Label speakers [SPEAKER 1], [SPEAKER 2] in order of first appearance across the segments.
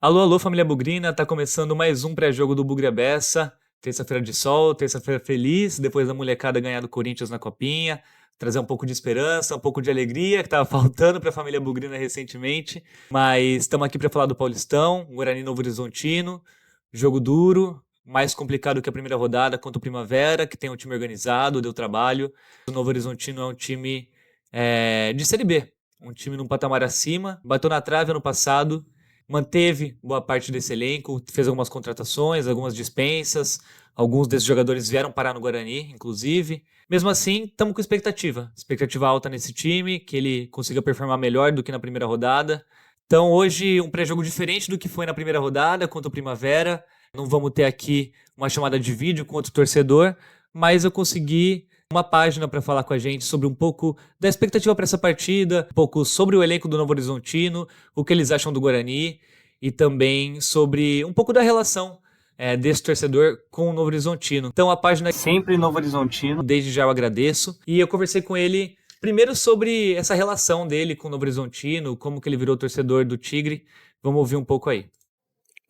[SPEAKER 1] Alô, alô, família Bugrina, tá começando mais um pré-jogo do Bugre à Beça. Terça-feira de sol, terça-feira feliz, depois da molecada ganhar do Corinthians na Copinha, trazer um pouco de esperança, um pouco de alegria que tava faltando pra família Bugrina recentemente. Mas estamos aqui pra falar do Paulistão, Guarani Novo Horizontino, jogo duro, mais complicado que a primeira rodada contra o Primavera, que tem um time organizado, deu trabalho. O Novo Horizontino é um time de Série B, um time num patamar acima, bateu na trave ano passado, manteve boa parte desse elenco, fez algumas contratações, algumas dispensas, alguns desses jogadores vieram parar no Guarani, inclusive. Mesmo assim, estamos com expectativa alta nesse time, que ele consiga performar melhor do que na primeira rodada. Então hoje um pré-jogo diferente do que foi na primeira rodada contra o Primavera. Não vamos ter aqui uma chamada de vídeo com outro torcedor, mas eu consegui uma página para falar com a gente sobre um pouco da expectativa para essa partida, um pouco sobre o elenco do Novo Horizontino, o que eles acham do Guarani e também sobre um pouco da relação desse torcedor com o Novo Horizontino. Então a página é sempre Novo Horizontino, desde já eu agradeço. E eu conversei com ele primeiro sobre essa relação dele com o Novo Horizontino, como que ele virou torcedor do Tigre. Vamos ouvir um pouco aí.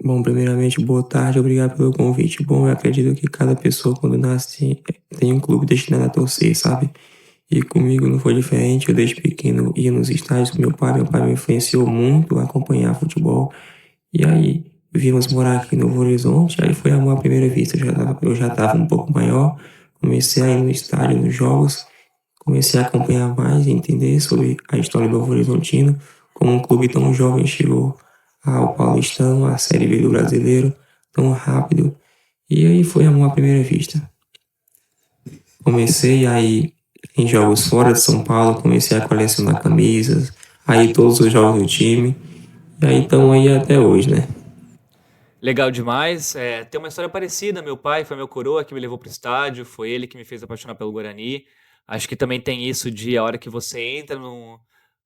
[SPEAKER 2] Bom, primeiramente, boa tarde, obrigado pelo convite. Bom, eu acredito que cada pessoa, quando nasce, tem um clube destinado a torcer, sabe? E comigo não foi diferente, eu desde pequeno ia nos estádios com meu pai me influenciou muito a acompanhar futebol. E aí, vimos morar aqui no Novo Horizonte, aí foi amor à primeira vista, eu já tava um pouco maior, comecei a ir no estádio, nos jogos, comecei a acompanhar mais e entender sobre a história do Novo Horizontino, como um clube tão jovem chegou ao Paulistão, à Série B do Brasileiro, tão rápido. E aí foi amor à primeira vista. Comecei aí em jogos fora de São Paulo, comecei a colecionar camisas, aí todos os jogos do time, e aí estamos aí até hoje, né?
[SPEAKER 1] Legal demais. Tem uma história parecida. Meu pai foi meu coroa que me levou pro estádio, foi ele que me fez apaixonar pelo Guarani. Acho que também tem isso de a hora que você entra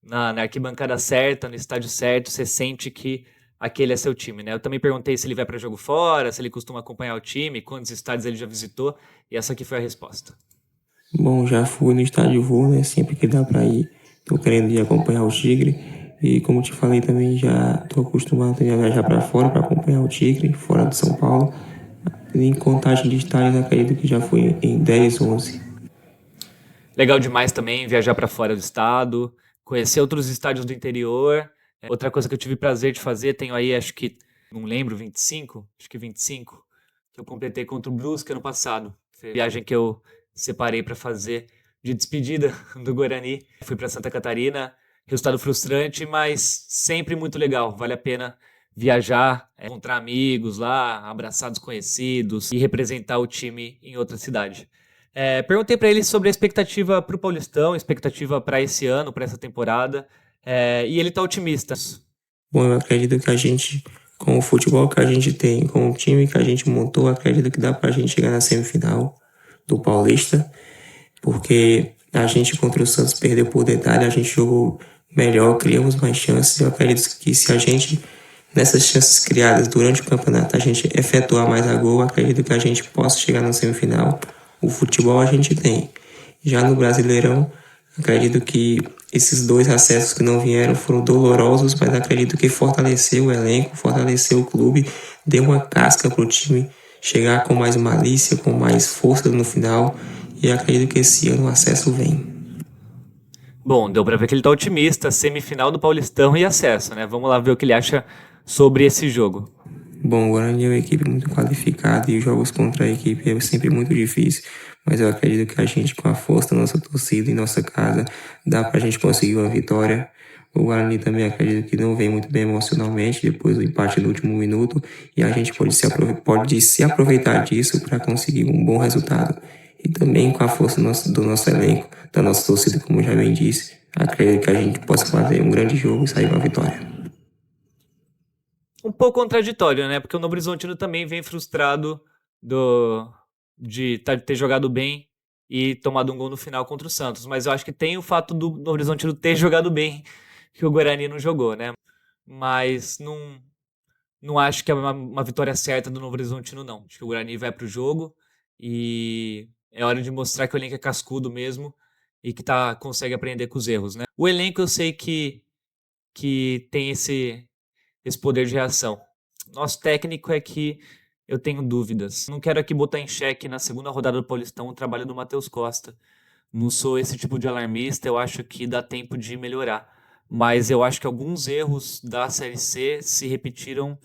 [SPEAKER 1] na arquibancada certa, no estádio certo, você sente que aquele é seu time, né? Eu também perguntei se ele vai para jogo fora, se ele costuma acompanhar o time, quantos estádios ele já visitou, e essa aqui foi a resposta.
[SPEAKER 2] Bom, já fui no estádio Voo, né? Sempre que dá pra ir, tô querendo ir acompanhar o Tigre. E como te falei também, já tô acostumado a viajar pra fora pra acompanhar o Tigre, fora de São Paulo. Em contagem de estádios, acredito que já fui em 10, 11.
[SPEAKER 1] Legal demais também viajar para fora do estado, conhecer outros estádios do interior. Outra coisa que eu tive prazer de fazer, tenho aí, acho que, não lembro, 25, acho que 25, que eu completei contra o Brusque ano passado. Foi a viagem que eu separei para fazer de despedida do Guarani. Fui para Santa Catarina, resultado frustrante, mas sempre muito legal. Vale a pena viajar, encontrar amigos lá, abraçar desconhecidos e representar o time em outra cidade. Perguntei para ele sobre a expectativa para o Paulistão, expectativa para esse ano, para essa temporada, e ele tá otimista.
[SPEAKER 2] Bom, eu acredito que a gente, com o futebol que a gente tem, com o time que a gente montou, acredito que dá pra gente chegar na semifinal do Paulista, porque a gente contra o Santos perdeu por detalhe, a gente jogou melhor, criamos mais chances. Eu acredito que se a gente, nessas chances criadas durante o campeonato, a gente efetuar mais a gol, acredito que a gente possa chegar na semifinal. O futebol a gente tem. Já no Brasileirão, acredito que esses dois acessos que não vieram foram dolorosos, mas acredito que fortaleceu o elenco, fortaleceu o clube, deu uma casca para o time chegar com mais malícia, com mais força no final. E acredito que esse ano o acesso vem.
[SPEAKER 1] Bom, deu para ver que ele tá otimista, semifinal do Paulistão e acesso, né? Vamos lá ver o que ele acha sobre esse jogo.
[SPEAKER 2] Bom, o Guarani é uma equipe muito qualificada e os jogos contra a equipe é sempre muito difícil, mas eu acredito que a gente, com a força da nossa torcida em nossa casa, dá pra gente conseguir uma vitória. O Guarani também acredito que não vem muito bem emocionalmente depois do empate no último minuto e a gente pode se aproveitar disso para conseguir um bom resultado. E também com a força do nosso elenco, da nossa torcida, como eu já bem disse, acredito que a gente possa fazer um grande jogo e sair com a vitória.
[SPEAKER 1] Um pouco contraditório, né? Porque o Novo Horizontino também vem frustrado do, de ter jogado bem e tomado um gol no final contra o Santos. Mas eu acho que tem o fato do Novo Horizontino ter jogado bem que o Guarani não jogou, né? Mas não acho que é uma vitória certa do Novo Horizontino, não. Acho que o Guarani vai pro jogo e é hora de mostrar que o elenco é cascudo mesmo e que consegue aprender com os erros, né? O elenco eu sei que tem esse poder de reação. Nosso técnico é que eu tenho dúvidas. Não quero aqui botar em xeque na segunda rodada do Paulistão o trabalho do Matheus Costa. Não sou esse tipo de alarmista, eu acho que dá tempo de melhorar. Mas eu acho que alguns erros da Série C se repetiram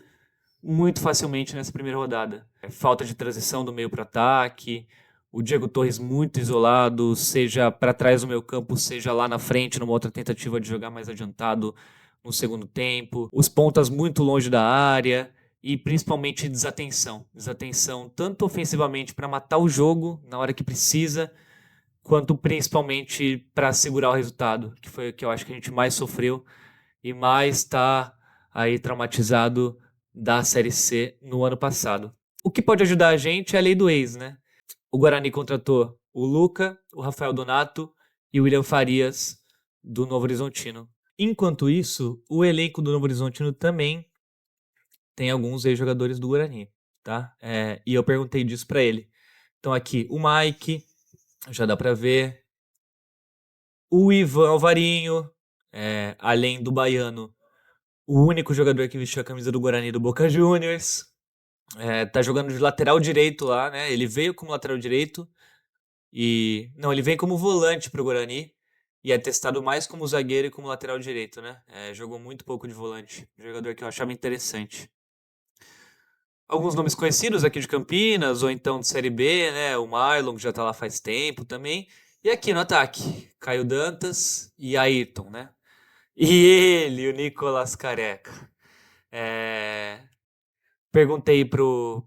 [SPEAKER 1] muito facilmente nessa primeira rodada. Falta de transição do meio para ataque, o Diego Torres muito isolado, seja para trás do meio campo, seja lá na frente, numa outra tentativa de jogar mais adiantado no segundo tempo. Os pontas muito longe da área e principalmente desatenção. Desatenção tanto ofensivamente para matar o jogo na hora que precisa, quanto principalmente para segurar o resultado, que foi o que eu acho que a gente mais sofreu e mais está aí traumatizado da Série C no ano passado. O que pode ajudar a gente é a lei do ex, né? O Guarani contratou o Luca, o Rafael Donato e o William Farias do Novo Horizontino. Enquanto isso, o elenco do Novo Horizontino também tem alguns ex-jogadores do Guarani, tá? E eu perguntei disso para ele. Então aqui, o Mike, já dá para ver. O Ivan Alvarinho, além do Baiano, o único jogador que vestiu a camisa do Guarani do Boca Juniors. Tá jogando de lateral direito lá, né? Ele veio como lateral direito Não, ele vem como volante pro Guarani e é testado mais como zagueiro e como lateral direito, né? Jogou muito pouco de volante. Jogador que eu achava interessante. Alguns nomes conhecidos aqui de Campinas, ou então de Série B, né? O Marlon, que já tá lá faz tempo também. E aqui no ataque, Caio Dantas e Ayrton, né? E ele, o Nicolas Careca. Perguntei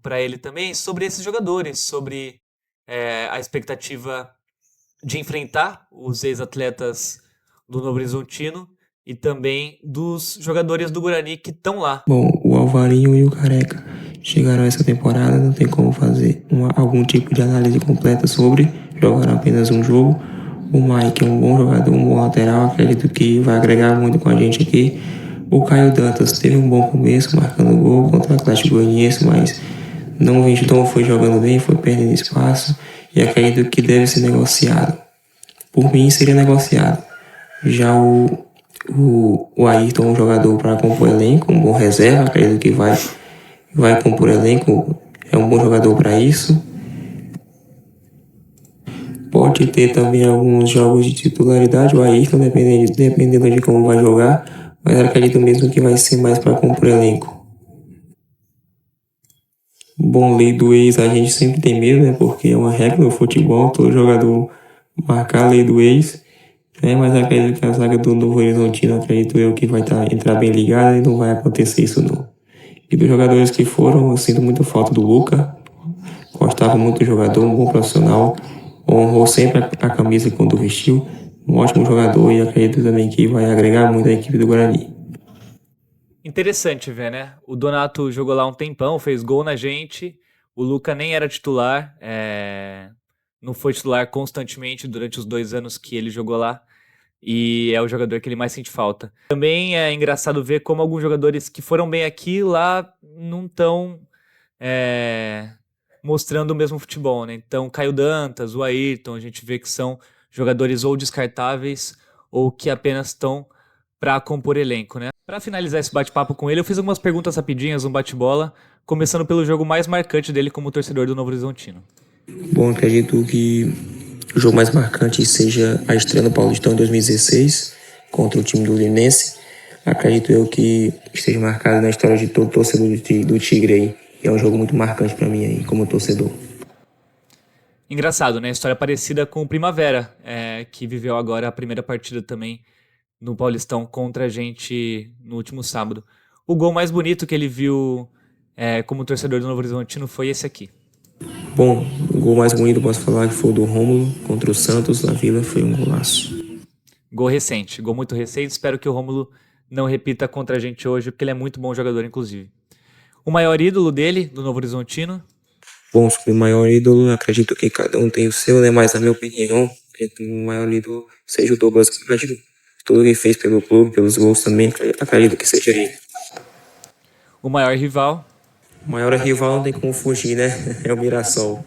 [SPEAKER 1] para ele também sobre esses jogadores, sobre a expectativa de enfrentar os ex-atletas do Novo Horizontino e também dos jogadores do Guarani que estão lá.
[SPEAKER 2] Bom, o Alvarinho e o Careca chegaram essa temporada, não tem como fazer algum tipo de análise completa sobre, jogaram apenas um jogo. O Mike é um bom jogador, um bom lateral, acredito que vai agregar muito com a gente aqui. O Caio Dantas teve um bom começo, marcando gol contra o Atlético Goianiense, mas não foi jogando bem, foi perdendo espaço e acredito que deve ser negociado. Por mim, seria negociado. Já o Ayrton é um jogador para compor elenco, um bom reserva, acredito que vai compor elenco, é um bom jogador para isso. Pode ter também alguns jogos de titularidade, o Ayrton, dependendo de como vai jogar, mas acredito mesmo que vai ser mais para compor elenco. Bom, lei do ex a gente sempre tem medo, né? Porque é uma regra no futebol, todo jogador marcar a lei do ex. Mas acredito que a zaga do Novo Horizontino, acredito eu, que vai entrar bem ligada e não vai acontecer isso não. E dos jogadores que foram, eu sinto muita falta do Luca. Gostava muito do jogador, um bom profissional. Honrou sempre a camisa quando vestiu. Um ótimo jogador e acredito também que vai agregar muito à equipe do Guarani.
[SPEAKER 1] Interessante ver, né? O Donato jogou lá um tempão, fez gol na gente. O Luca nem era titular, não foi titular constantemente durante os 2 anos que ele jogou lá. E é o jogador que ele mais sente falta. Também é engraçado ver como alguns jogadores que foram bem aqui lá não estão mostrando o mesmo futebol, né? Então, Caio Dantas, o Ayrton, a gente vê que são jogadores ou descartáveis ou que apenas estão para compor elenco, né? Para finalizar esse bate-papo com ele, eu fiz algumas perguntas rapidinhas, um bate-bola, começando pelo jogo mais marcante dele como torcedor do Novo Horizontino.
[SPEAKER 2] Bom, acredito que o jogo mais marcante seja a estreia no Paulistão em 2016 contra o time do Linense. Acredito eu que esteja marcado na história de todo torcedor do Tigre aí. É um jogo muito marcante para mim aí, como torcedor.
[SPEAKER 1] Engraçado, né? História parecida com o Primavera, que viveu agora a primeira partida também no Paulistão contra a gente no último sábado. O gol mais bonito que ele viu como torcedor do Novo Horizontino foi esse aqui.
[SPEAKER 2] Bom, o gol mais bonito posso falar que foi o do Rômulo contra o Santos na Vila, foi um golaço.
[SPEAKER 1] Gol recente, gol muito recente. Espero que o Rômulo não repita contra a gente hoje, porque ele é muito bom jogador, inclusive. O maior ídolo dele, do Novo Horizontino?
[SPEAKER 2] Bom, sobre o maior ídolo, acredito que cada um tem o seu, né? Mas na minha opinião, o maior ídolo seja o Douglas. Acredito tudo que ele fez pelo clube, pelos gols também, acredito que seja ele.
[SPEAKER 1] O maior rival?
[SPEAKER 2] O maior rival não tem como fugir, né? É o Mirassol.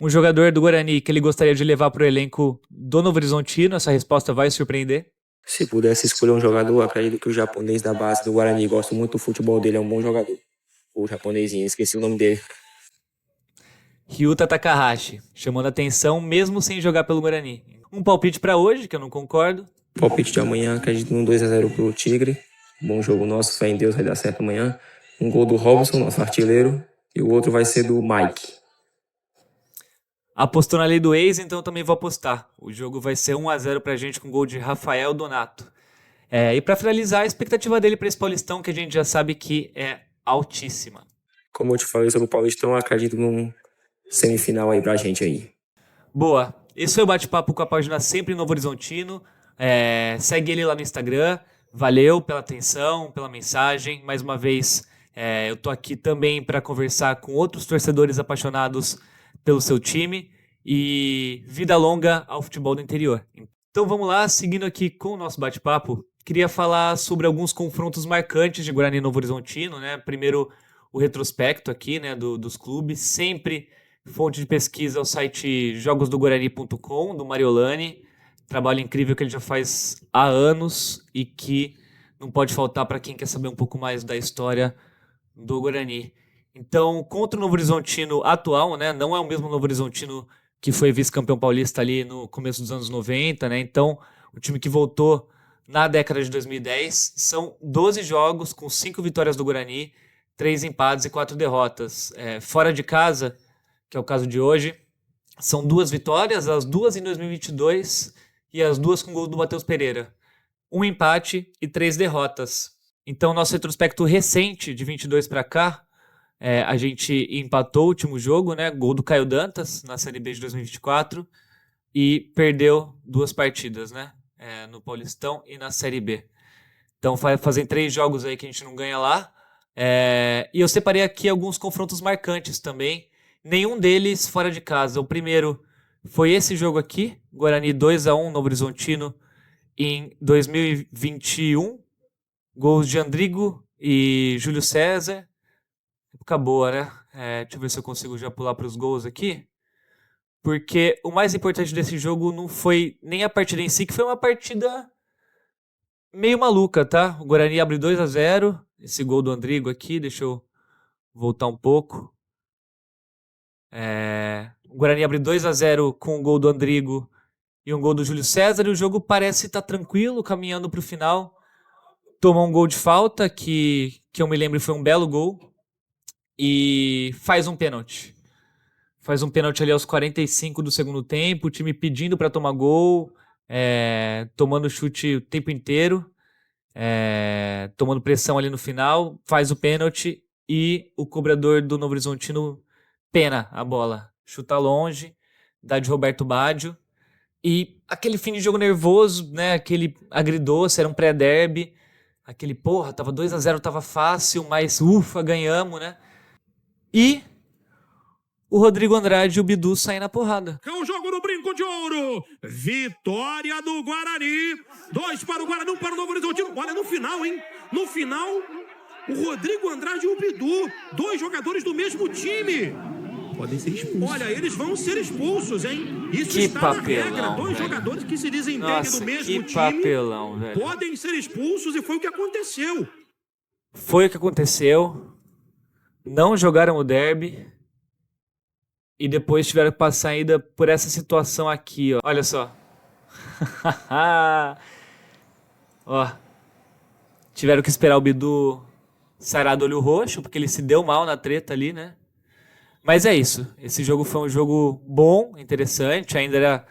[SPEAKER 1] Um jogador do Guarani que ele gostaria de levar para o elenco do Novo Horizontino? Essa resposta vai surpreender?
[SPEAKER 2] Se pudesse escolher um jogador, acredito que o japonês da base do Guarani, gosto muito do futebol dele, é um bom jogador. o japonesinho, esqueci o nome dele.
[SPEAKER 1] Ryuta Takahashi, chamando atenção mesmo sem jogar pelo Guarani. Um palpite pra hoje, que eu não concordo.
[SPEAKER 2] Palpite de amanhã, acredito num 2-0 pro Tigre. Bom jogo nosso, fé em Deus, vai dar certo amanhã. Um gol do Robson, nosso artilheiro, e o outro vai ser do Mike.
[SPEAKER 1] Apostou na lei do ex, então eu também vou apostar. O jogo vai ser 1-0 pra gente com gol de Rafael Donato. E pra finalizar, a expectativa dele pra esse Paulistão, que a gente já sabe que é altíssima.
[SPEAKER 2] Como eu te falei sobre o Paulistão, acredito num semifinal aí pra gente aí.
[SPEAKER 1] Boa. Esse foi o bate-papo com a página Sempre Novo Horizontino. Segue ele lá no Instagram. Valeu pela atenção, pela mensagem. Mais uma vez, eu tô aqui também para conversar com outros torcedores apaixonados pelo seu time. E vida longa ao futebol do interior. Então vamos lá, seguindo aqui com o nosso bate-papo. Queria falar sobre alguns confrontos marcantes de Guarani e Novo Horizontino, né? Primeiro, o retrospecto aqui, né, dos clubes. Sempre fonte de pesquisa é o site jogosdoguarani.com, do Mariolani. Trabalho incrível que ele já faz há anos e que não pode faltar para quem quer saber um pouco mais da história do Guarani. Então, contra o Novo Horizontino atual, né, não é o mesmo Novo Horizontino que foi vice-campeão paulista ali no começo dos anos 90, né? Então, o time que voltou na década de 2010 são 12 jogos com 5 vitórias do Guarani, 3 empates e 4 derrotas. Fora de casa, que é o caso de hoje, são 2 vitórias, as 2 em 2022 e as 2 com gol do Matheus Pereira. 1 empate e 3 derrotas. Então, nosso retrospecto recente, de 22 para cá, a gente empatou o último jogo, né? Gol do Caio Dantas na Série B de 2024 e perdeu 2 partidas, né? No Paulistão e na Série B. Então fazem 3 jogos aí que a gente não ganha lá. E eu separei aqui alguns confrontos marcantes também. Nenhum deles fora de casa. O primeiro foi esse jogo aqui, Guarani 2-1 Novo Horizontino em 2021. Gols de Andrigo e Júlio César. Época boa, né? Deixa eu ver se eu consigo já pular para os gols aqui. Porque o mais importante desse jogo não foi nem a partida em si, que foi uma partida meio maluca, tá? O Guarani abre 2-0. Esse gol do Andrigo aqui, deixa eu voltar um pouco. O Guarani abre 2-0 com o gol do Andrigo e um gol do Júlio César. E o jogo parece estar tranquilo, caminhando para o final. Toma um gol de falta, que eu me lembro foi um belo gol. E faz um pênalti. Faz um pênalti ali aos 45 do segundo tempo. O time pedindo para tomar gol. Tomando chute o tempo inteiro. Tomando pressão ali no final. Faz o pênalti. E o cobrador do Novo Horizontino pena a bola. Chuta longe. Dá de Roberto Baggio. E aquele fim de jogo nervoso, né? Aquele agridoce, era um pré-derby. Aquele, tava 2-0, tava fácil, mas ufa, ganhamos, né? E o Rodrigo Andrade e o Bidu saem na porrada.
[SPEAKER 3] É um jogo no brinco de ouro. Vitória do Guarani. 2 para o Guarani, 1 para o Novo Horizontino. Olha no final, hein? No final, o Rodrigo Andrade e o Bidu. 2 jogadores do mesmo time.
[SPEAKER 2] Podem ser expulsos.
[SPEAKER 3] Olha, eles vão ser expulsos, hein? Isso
[SPEAKER 1] Que
[SPEAKER 3] está
[SPEAKER 1] papelão,
[SPEAKER 3] na regra. 2
[SPEAKER 1] velho.
[SPEAKER 3] jogadores que se desentendem
[SPEAKER 1] Nossa,
[SPEAKER 3] do mesmo
[SPEAKER 1] que
[SPEAKER 3] time
[SPEAKER 1] papelão, velho.
[SPEAKER 3] podem ser expulsos e foi o que aconteceu.
[SPEAKER 1] Foi o que aconteceu. Não jogaram o derby. E depois tiveram que passar ainda por essa situação aqui, ó. Olha só. Ó. Tiveram que esperar o Bidu sarar do olho roxo, porque ele se deu mal na treta ali, né? Mas é isso. Esse jogo foi um jogo bom, interessante. Ainda era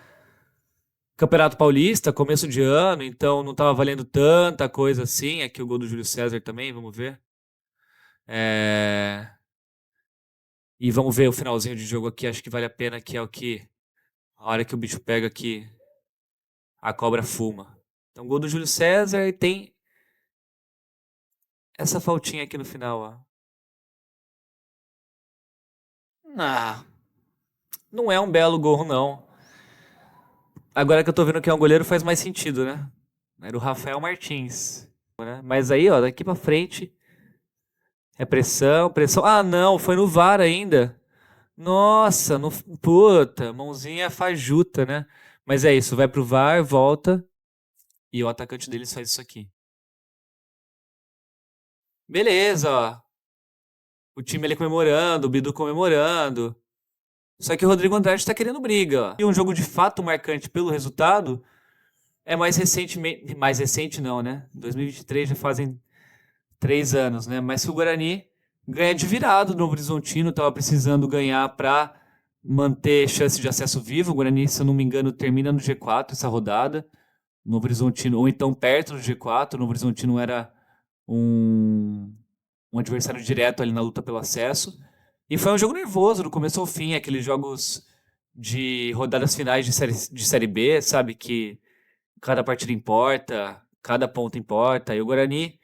[SPEAKER 1] Campeonato Paulista, começo de ano, então não estava valendo tanta coisa assim. Aqui o gol do Júlio César também, vamos ver. E vamos ver o finalzinho de jogo aqui, acho que vale a pena, que é o que... A hora que o bicho pega aqui, a cobra fuma. Então, gol do Júlio César e tem essa faltinha aqui no final, ó. Não é um belo gol, não. Agora que eu tô vendo que é um goleiro, faz mais sentido, né? Era o Rafael Martins, né? Mas aí, ó, daqui pra frente... É pressão, pressão. Ah, não, foi no VAR ainda. Nossa, puta, mãozinha fajuta, né? Mas é isso, vai pro VAR, volta e o atacante deles faz isso aqui. Beleza, ó. o time ali comemorando, o Bidu comemorando. Só que o Rodrigo Andrade tá querendo briga. E um jogo de fato marcante pelo resultado é mais recente não, né? 2023 já fazem 3 anos, né? Mas que o Guarani ganha de virado do Novo Horizontino, tava precisando ganhar para manter chance de acesso vivo. O Guarani, se eu não me engano, termina no G4 essa rodada. O Novo Horizontino, ou então perto do G4. O Novo Horizontino era um adversário direto ali na luta pelo acesso. E foi um jogo nervoso, do começo ao fim, aqueles jogos de rodadas finais de série B, sabe? Que cada partida importa, cada ponto importa. E o Guarani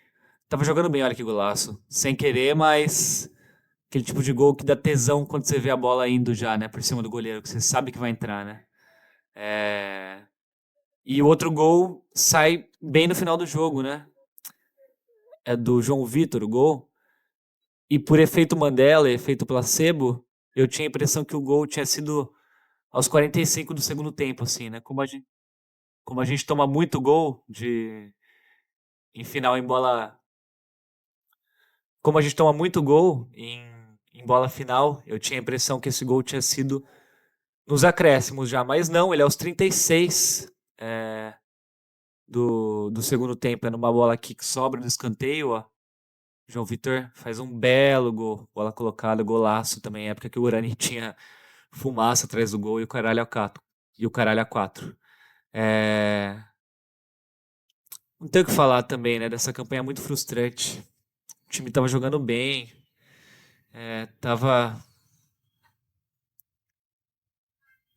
[SPEAKER 1] tava jogando bem, olha que golaço. Sem querer, mas aquele tipo de gol que dá tesão quando você vê a bola indo já, né? Por cima do goleiro, que você sabe que vai entrar, né? E o outro gol sai bem no final do jogo, né? É do João Vitor, o gol. E por efeito Mandela, efeito placebo, eu tinha a impressão que o gol tinha sido aos 45 do segundo tempo, assim, né? Como a gente toma muito gol em final em bola. Como a gente toma muito gol em bola final, eu tinha a impressão que esse gol tinha sido nos acréscimos já. Mas não, ele é aos 36 do segundo tempo. É numa bola aqui que sobra no escanteio, ó. João Vitor faz um belo gol. Bola colocada, golaço também. Época que o Guarani tinha fumaça atrás do gol e o caralho a quatro. Não tenho o que falar também, né? Dessa campanha muito frustrante. O time tava jogando bem. Tava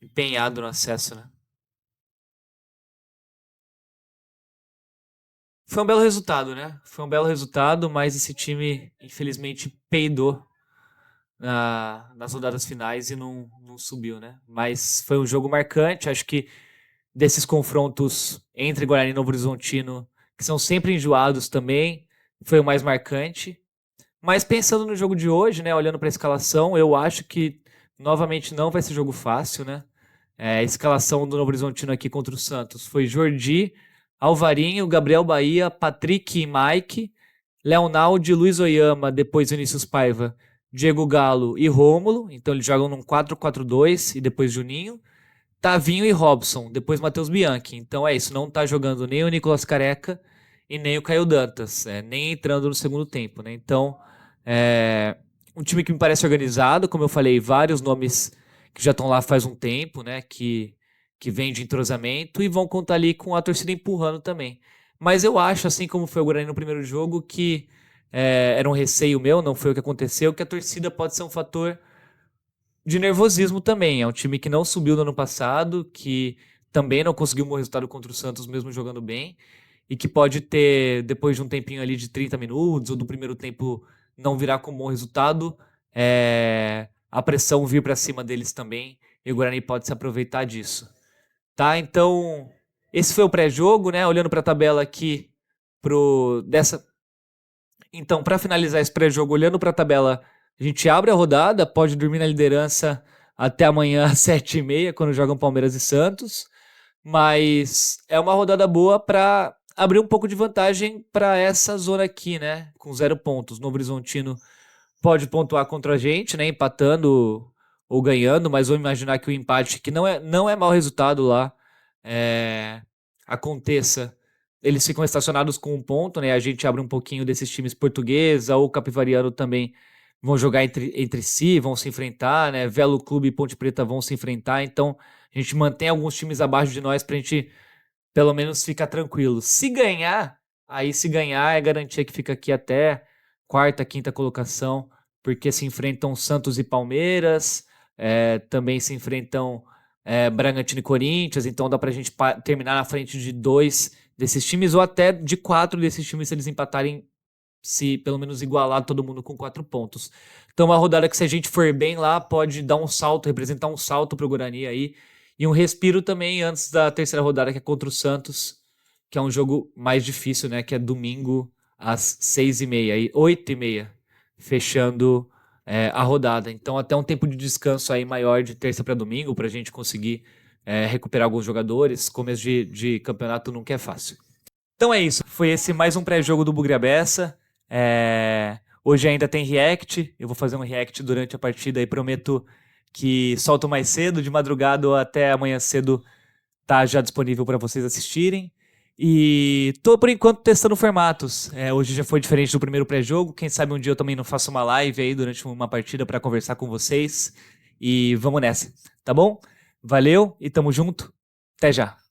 [SPEAKER 1] empenhado no acesso, né? Foi um belo resultado, né? Foi um belo resultado, mas esse time, infelizmente, peidou nas rodadas finais e não subiu, né? Mas foi um jogo marcante. Acho que desses confrontos entre Guarani e Novo Horizontino, que são sempre enjoados também, foi o mais marcante. Mas pensando no jogo de hoje, né? Olhando para a escalação, eu acho que novamente não vai ser jogo fácil, né? A escalação do Novo Horizontino aqui contra o Santos foi Jordi, Alvarinho, Gabriel Bahia, Patrick e Mike, Leonaldo, Luiz Oyama, depois Vinícius Paiva, Diego Galo e Rômulo. Então eles jogam num 4-4-2 e depois Juninho. Tavinho e Robson, depois Matheus Bianchi. Então é isso, não tá jogando nem o Nicolas Careca e nem o Caio Dantas, nem entrando no segundo tempo, né? Então, um time que me parece organizado, como eu falei, vários nomes que já estão lá faz um tempo, né? Que vem de entrosamento e vão contar ali com a torcida empurrando também. Mas eu acho, assim como foi o Guarani no primeiro jogo, que era um receio meu, não foi o que aconteceu, que a torcida pode ser um fator de nervosismo também. É um time que não subiu no ano passado, que também não conseguiu um bom resultado contra o Santos, mesmo jogando bem, e que pode ter, depois de um tempinho ali de 30 minutos, ou do primeiro tempo não virar com um bom resultado, a pressão vir para cima deles também, e o Guarani pode se aproveitar disso. Tá? Então, esse foi o pré-jogo, né? Olhando para a tabela aqui, Então, para finalizar esse pré-jogo, olhando para a tabela, a gente abre a rodada, pode dormir na liderança até amanhã às 7h30, quando jogam Palmeiras e Santos. Mas é uma rodada boa para abrir um pouco de vantagem para essa zona aqui, né? Com 0 pontos. Novo Horizontino pode pontuar contra a gente, né? Empatando ou ganhando, mas vamos imaginar que o empate, que não é mau resultado lá, aconteça. Eles ficam estacionados com 1 ponto, né? A gente abre um pouquinho desses times Portuguesa ou Capivariano também vão jogar entre si, vão se enfrentar, né? Velo Clube e Ponte Preta vão se enfrentar, então a gente mantém alguns times abaixo de nós pra gente pelo menos ficar tranquilo. Se ganhar é garantia que fica aqui até quarta, quinta colocação, porque se enfrentam Santos e Palmeiras, também se enfrentam Bragantino e Corinthians, então dá pra gente terminar na frente de 2 desses times, ou até de 4 desses times se eles empatarem, se pelo menos igualar todo mundo com 4 pontos. Então uma rodada que, se a gente for bem lá, pode dar um salto, representar um salto pro Guarani aí, e um respiro também antes da terceira rodada, que é contra o Santos, que é um jogo mais difícil, né, que é domingo às 6h30, 8h30, fechando a rodada. Então até um tempo de descanso aí maior de terça para domingo, pra gente conseguir recuperar alguns jogadores. Começo de campeonato nunca é fácil. Então é isso, foi esse mais um pré-jogo do Bugre à Beça. Hoje ainda tem react, eu vou fazer um react durante a partida e prometo que solto mais cedo, de madrugada ou até amanhã cedo tá já disponível para vocês assistirem. E tô por enquanto testando formatos. Hoje já foi diferente do primeiro pré-jogo. Quem sabe um dia eu também não faço uma live aí durante uma partida para conversar com vocês. E vamos nessa, tá bom? Valeu e tamo junto. Até já.